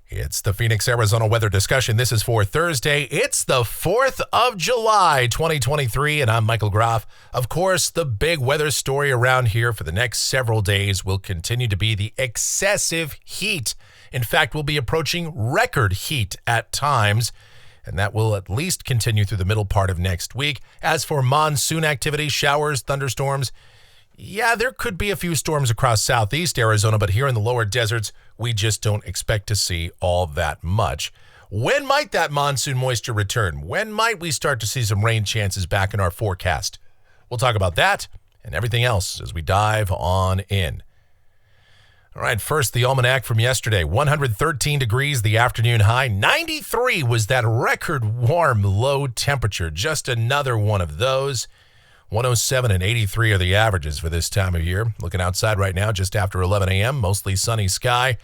It's the Phoenix, Arizona weather discussion. This is for Thursday. It's the 4th of July, 2023, and I'm Michael Groff. Of course, the big weather story around here for the next several days will continue to be the excessive heat. In fact, we'll be approaching record heat at times, and that will at least continue through the middle part of next week. As for monsoon activity, showers, thunderstorms, yeah, there could be a few storms across southeast Arizona, but here in the lower deserts, we just don't expect to see all that much. When might that monsoon moisture return? When might we start to see some rain chances back in our forecast? We'll talk about that and everything else as we dive on in. All right, first, the almanac from yesterday. 113 degrees, the afternoon high. 93 was that record warm low temperature. Just another one of those. 107 and 83 are the averages for this time of year. Looking outside right now, just after 11 a.m., mostly sunny sky.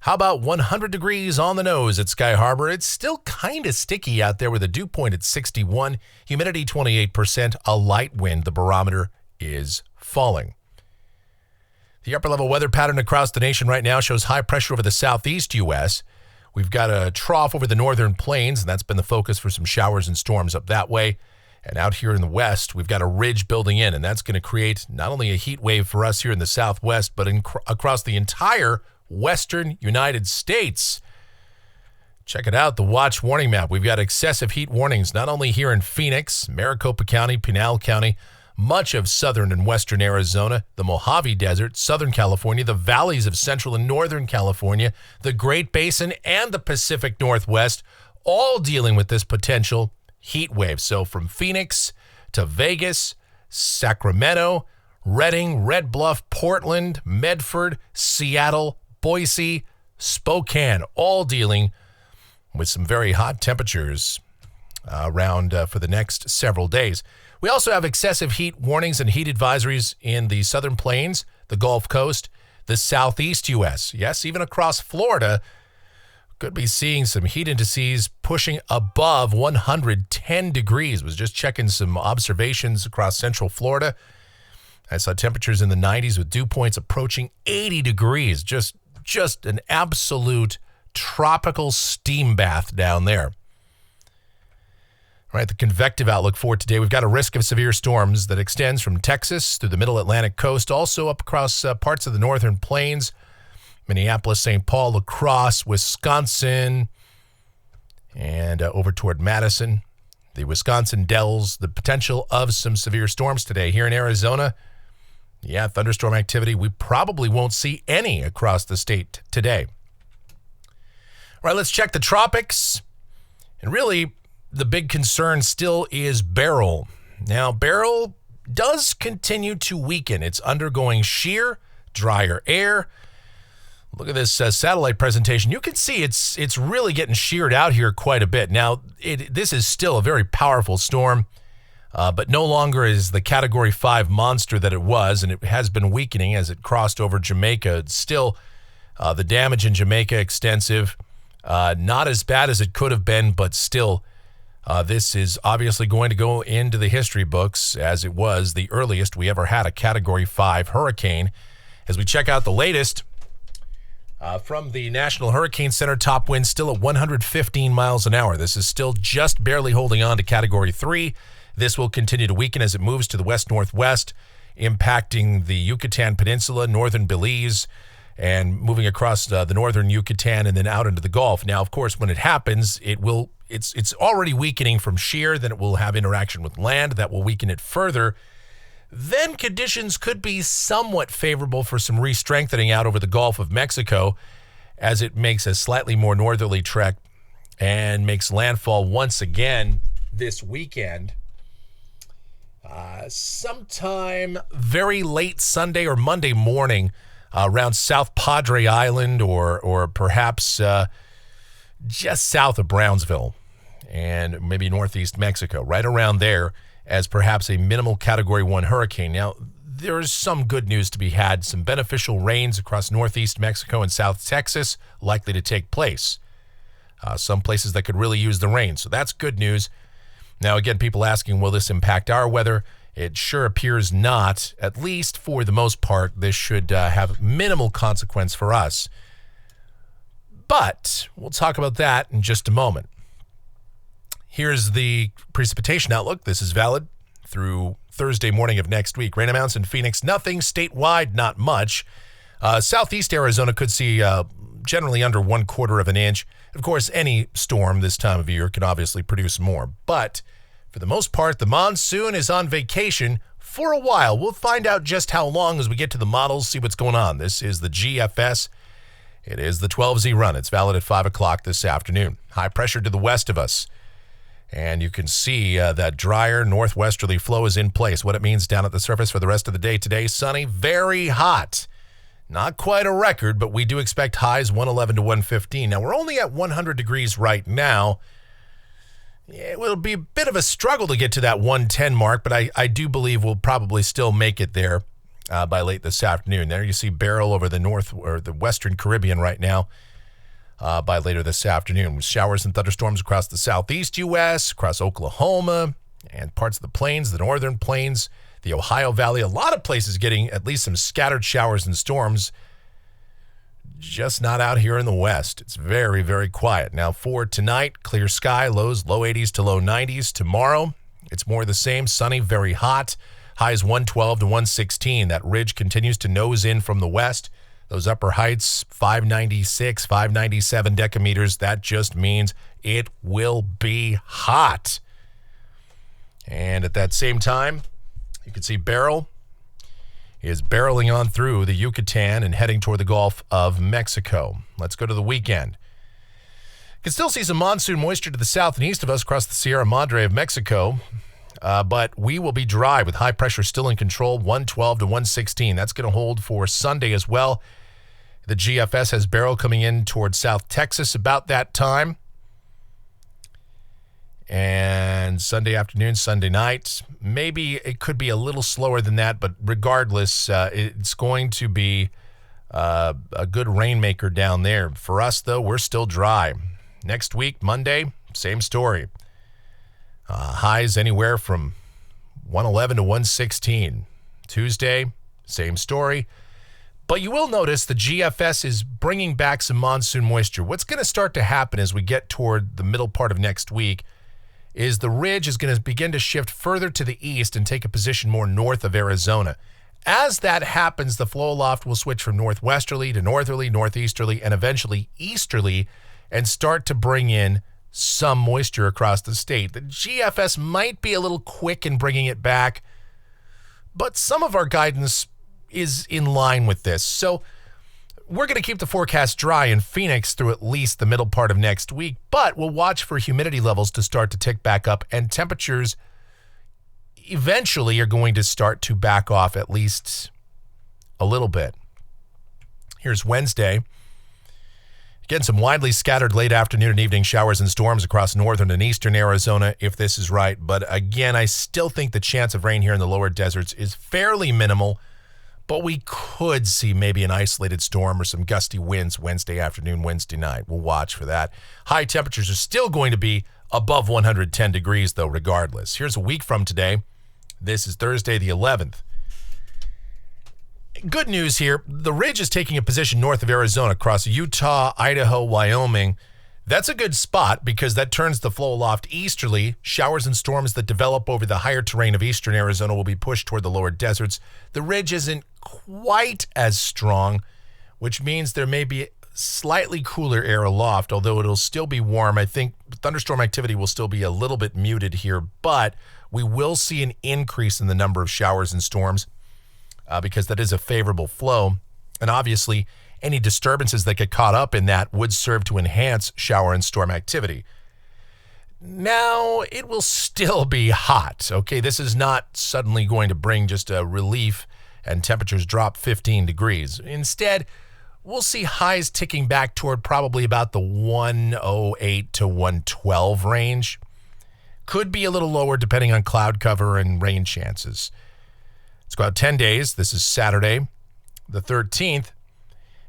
How about 100 degrees on the nose at Sky Harbor? It's still kind of sticky out there with a dew point at 61, humidity 28%, a light wind. The barometer is falling. The upper-level weather pattern across the nation right now shows high pressure over the southeast U.S. We've got a trough over the northern plains, and that's been the focus for some showers and storms up that way. And out here in the west, we've got a ridge building in, and that's going to create not only a heat wave for us here in the southwest, but across the entire western United States. Check it out, the watch warning map. We've got excessive heat warnings, not only here in Phoenix, Maricopa County, Pinal County, much of southern and western Arizona, the Mojave Desert, southern California, the valleys of central and northern California, the Great Basin, and the Pacific Northwest, all dealing with this potential heat wave. So from Phoenix to Vegas, Sacramento, Redding, Red Bluff, Portland, Medford, Seattle, Boise, Spokane, all dealing with some very hot temperatures around for the next several days. We also have excessive heat warnings and heat advisories in the southern plains, the Gulf Coast, the southeast U.S. Yes, even across Florida, could be seeing some heat indices pushing above 110 degrees. Was just checking some observations across central Florida. I saw temperatures in the 90s with dew points approaching 80 degrees. Just an absolute tropical steam bath down there. All right, the convective outlook for today. We've got a risk of severe storms that extends from Texas through the middle Atlantic coast, also up across parts of the northern plains, Minneapolis, St. Paul, La Crosse, Wisconsin, and over toward Madison, the Wisconsin Dells, the potential of some severe storms today. Here in Arizona, yeah, thunderstorm activity. We probably won't see any across the state today. All right, let's check the tropics. And really, the big concern still is Beryl. Now, Beryl does continue to weaken. It's undergoing shear, drier air. Look at this satellite presentation. You can see it's really getting sheared out here quite a bit. Now, this is still a very powerful storm, but no longer is the Category 5 monster that it was, and it has been weakening as it crossed over Jamaica. It's still, the damage in Jamaica extensive, not as bad as it could have been, but still, this is obviously going to go into the history books as it was the earliest we ever had a Category 5 hurricane. As we check out the latest, from the National Hurricane Center, top wind still at 115 miles an hour. This is still just barely holding on to Category 3. This will continue to weaken as it moves to the west-northwest, impacting the Yucatan Peninsula, northern Belize, and moving across the northern Yucatan and then out into the Gulf. Now, of course, when it happens, it's already weakening from shear. Then it will have interaction with land that will weaken it further. Then conditions could be somewhat favorable for some re-strengthening out over the Gulf of Mexico as it makes a slightly more northerly trek and makes landfall once again this weekend. Sometime very late Sunday or Monday morning around South Padre Island or perhaps just south of Brownsville and maybe northeast Mexico, right around there, as perhaps a minimal Category 1 hurricane. Now, there's some good news to be had. Some beneficial rains across northeast Mexico and South Texas likely to take place. Some places that could really use the rain. So that's good news. Now, again, people asking, will this impact our weather? It sure appears not. At least for the most part, this should have minimal consequence for us. But we'll talk about that in just a moment. Here's the precipitation outlook. This is valid through Thursday morning of next week. Rain amounts in Phoenix, nothing. Statewide, not much. Southeast Arizona could see generally under 1/4 of an inch. Of course, any storm this time of year can obviously produce more. But for the most part, the monsoon is on vacation for a while. We'll find out just how long as we get to the models, see what's going on. This is the GFS. It is the 12Z run. It's valid at 5 o'clock this afternoon. High pressure to the west of us. And you can see that drier northwesterly flow is in place. What it means down at the surface for the rest of the day today, sunny, very hot. Not quite a record, but we do expect highs 111 to 115. Now, we're only at 100 degrees right now. It will be a bit of a struggle to get to that 110 mark, but I do believe we'll probably still make it there by late this afternoon. There you see Beryl over the north or the western Caribbean right now. By later this afternoon. Showers and thunderstorms across the southeast U.S., across Oklahoma, and parts of the plains, the northern plains, the Ohio Valley. A lot of places getting at least some scattered showers and storms, just not out here in the west. It's very, very quiet. Now for tonight, clear sky, lows, low 80s to low 90s. Tomorrow, it's more the same, sunny, very hot. Highs 112 to 116. That ridge continues to nose in from the west. Those upper heights, 596, 597 decameters, that just means it will be hot. And at that same time, you can see Beryl is barreling on through the Yucatan and heading toward the Gulf of Mexico. Let's go to the weekend. You can still see some monsoon moisture to the south and east of us across the Sierra Madre of Mexico. But we will be dry with high pressure still in control, 112 to 116. That's going to hold for Sunday as well. The GFS has Beryl coming in towards South Texas about that time. And Sunday afternoon, Sunday night, maybe it could be a little slower than that, but regardless, it's going to be a good rainmaker down there. For us, though, we're still dry. Next week, Monday, same story. Highs anywhere from 111 to 116. Tuesday, same story. But you will notice the GFS is bringing back some monsoon moisture. What's going to start to happen as we get toward the middle part of next week is the ridge is going to begin to shift further to the east and take a position more north of Arizona. As that happens, the flow aloft will switch from northwesterly to northerly, northeasterly, and eventually easterly and start to bring in some moisture across the state. The GFS might be a little quick in bringing it back, but some of our guidance is in line with this. So we're going to keep the forecast dry in Phoenix through at least the middle part of next week, but we'll watch for humidity levels to start to tick back up, and temperatures eventually are going to start to back off at least a little bit. Here's Wednesday. Again, some widely scattered late afternoon and evening showers and storms across northern and eastern Arizona, if this is right. But again, I still think the chance of rain here in the lower deserts is fairly minimal, but we could see maybe an isolated storm or some gusty winds Wednesday afternoon, Wednesday night. We'll watch for that. High temperatures are still going to be above 110 degrees, though, regardless. Here's a week from today. This is Thursday, the 11th. Good news here. The ridge is taking a position north of Arizona across Utah, Idaho, Wyoming. That's a good spot because that turns the flow aloft easterly. Showers and storms that develop over the higher terrain of eastern Arizona will be pushed toward the lower deserts. The ridge isn't quite as strong, which means there may be slightly cooler air aloft, although it'll still be warm. I think thunderstorm activity will still be a little bit muted here, but we will see an increase in the number of showers and storms because that is a favorable flow. And obviously, any disturbances that get caught up in that would serve to enhance shower and storm activity. Now, it will still be hot, okay? This is not suddenly going to bring just a relief and temperatures drop 15 degrees. Instead, we'll see highs ticking back toward probably about the 108 to 112 range. Could be a little lower depending on cloud cover and rain chances. Let's go out 10 days. This is Saturday, the 13th.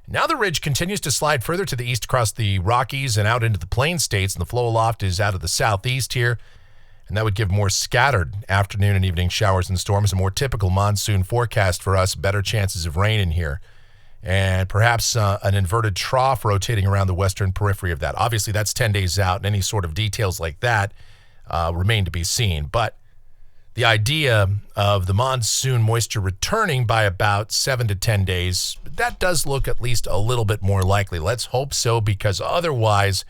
Now the ridge continues to slide further to the east across the Rockies and out into the plain states, and the flow aloft is out of the southeast here, and that would give more scattered afternoon and evening showers and storms, a more typical monsoon forecast for us, better chances of rain in here. and perhaps an inverted trough rotating around the western periphery of that. Obviously, that's 10 days out, and any sort of details like that remain to be seen. But the idea of the monsoon moisture returning by about 7 to 10 days, that does look at least a little bit more likely. Let's hope so, because otherwise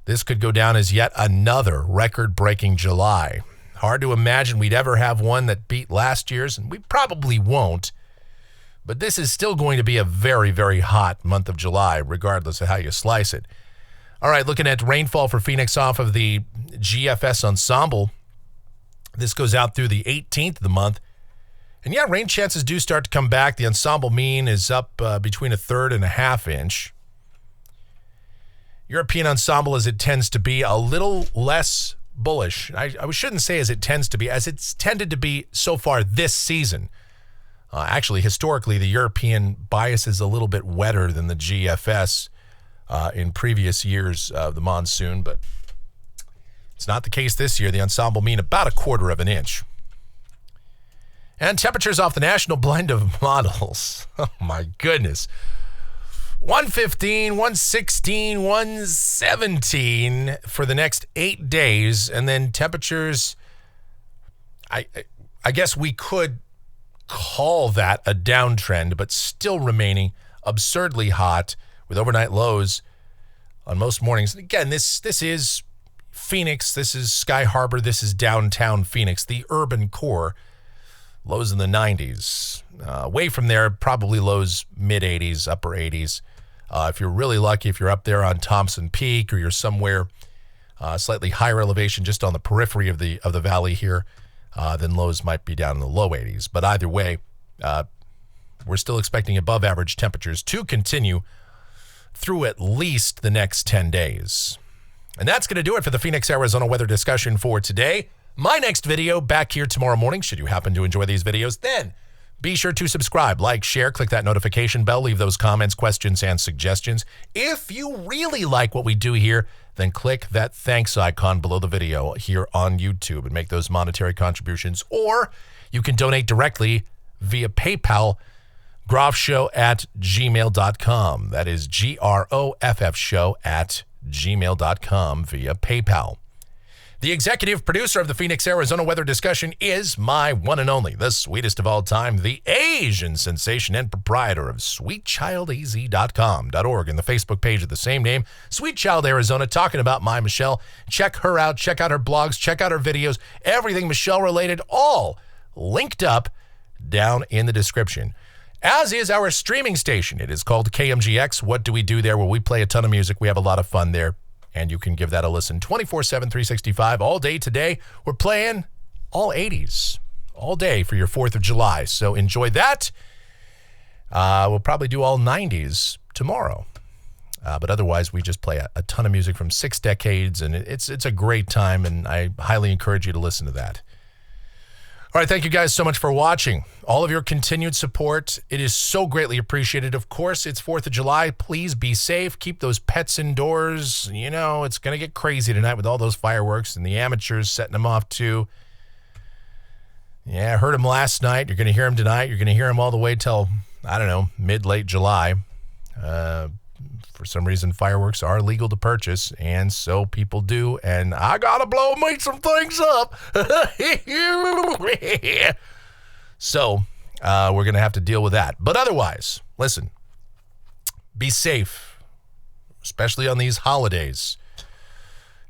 this could go down as yet another record-breaking July. Hard to imagine we'd ever have one that beat last year's, and we probably won't. But this is still going to be a very, very hot month of July, regardless of how you slice it. All right, looking at rainfall for Phoenix off of the GFS ensemble. This goes out through the 18th of the month. And yeah, rain chances do start to come back. The ensemble mean is up between 1/3 and 1/2 inch. European ensemble, as it tends to be, a little less bullish. I shouldn't say as it tends to be, as it's tended to be so far this season. Actually, historically, the European bias is a little bit wetter than the GFS in previous years of the monsoon, but it's not the case this year. The ensemble mean about 1/4 inch. And temperatures off the national blend of models. Oh, my goodness. 115, 116, 117 for the next 8 days. And then temperatures, I guess we could call that a downtrend, but still remaining absurdly hot with overnight lows on most mornings. Again, this is Phoenix, this is Sky Harbor, this is downtown Phoenix, the urban core. Lows in the 90s. Away from there, probably lows mid-80s, upper 80s. If you're really lucky, if you're up there on Thompson Peak or you're somewhere slightly higher elevation just on the periphery of the valley here, then lows might be down in the low 80s. But either way, we're still expecting above average temperatures to continue through at least the next 10 days. And that's going to do it for the Phoenix, Arizona weather discussion for today. My next video back here tomorrow morning. Should you happen to enjoy these videos, then be sure to subscribe, like, share, click that notification bell, leave those comments, questions, and suggestions. If you really like what we do here, then click that thanks icon below the video here on YouTube and make those monetary contributions. Or you can donate directly via PayPal, groffshow@gmail.com. That is GROFF show@gmail.com via PayPal. The executive producer of the Phoenix, Arizona weather discussion is my one and only, the sweetest of all time, the Asian sensation and proprietor of SweetChildAZ.com.org and the Facebook page of the same name, Sweet Child Arizona, talking about my Michelle. Check her out. Check out her blogs. Check out her videos. Everything Michelle related, all linked up down in the description. As is our streaming station. It is called KMGX. What do we do there? Well, we play a ton of music. We have a lot of fun there. And you can give that a listen 24/7, 365, all day today. We're playing all 80s all day for your 4th of July. So enjoy that. We'll probably do all 90s tomorrow. But otherwise, we just play a ton of music from 6 decades, and it's a great time, and I highly encourage you to listen to that. All right, thank you guys so much for watching. All of your continued support, it is so greatly appreciated. Of course, it's 4th of July. Please be safe. Keep those pets indoors. You know, it's going to get crazy tonight with all those fireworks and the amateurs setting them off too. Yeah, I heard them last night. You're going to hear them tonight. You're going to hear them all the way till, I don't know, mid-late July. For some reason, fireworks are legal to purchase, and so people do, and I gotta blow me some things up. So, we're gonna have to deal with that. But otherwise, listen, be safe, especially on these holidays.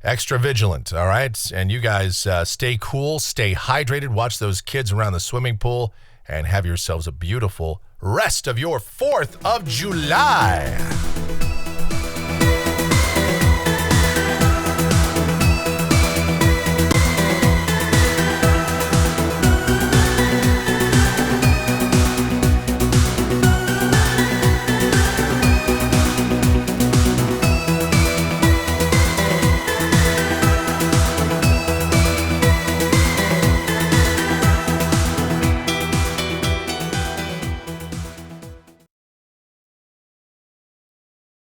Extra vigilant, all right? And you guys stay cool, stay hydrated, watch those kids around the swimming pool, and have yourselves a beautiful rest of your 4th of July.